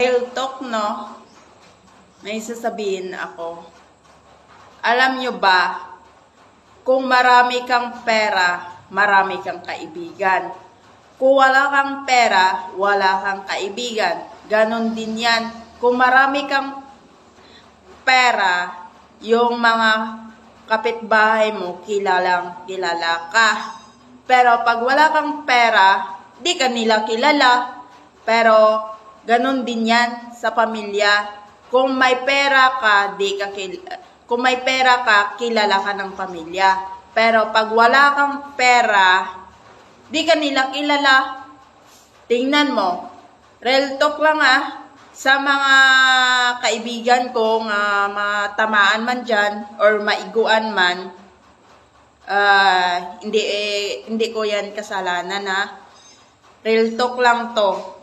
Real talk, no? May sasabihin ako. Alam nyo ba, kung marami kang pera, marami kang kaibigan. Kung wala kang pera, wala kang kaibigan. Ganon din yan. Kung marami kang pera, yung mga kapitbahay mo, kilalang kilala ka. Pero pag wala kang pera, di ka nila kilala. Pero ganon din yan sa pamilya. Kung may pera ka, kung may pera ka, kilala ka ng pamilya. Pero pag wala kang pera, di ka nila kilala. Tingnan mo. Real talk lang sa mga kaibigan ko nga matamaan man dyan or maiguan man, hindi ko yan kasalanan Real talk lang to.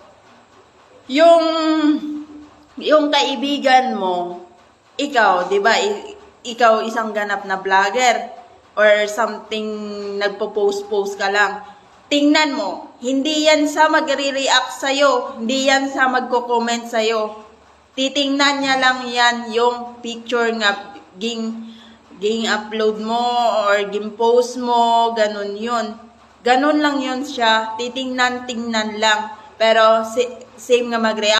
Yung kaibigan mo, ikaw, 'di ba? Ikaw isang ganap na vlogger or something, nagpo-post ka lang. Tingnan mo, hindi yan sa magre-react sa'yo, hindi yan sa magko-comment sa'yo. Titingnan niya lang yan yung picture nga ging upload mo or ging post mo, ganun yun. Ganun lang yun siya, titingnan lang. Pero same nga mag-react.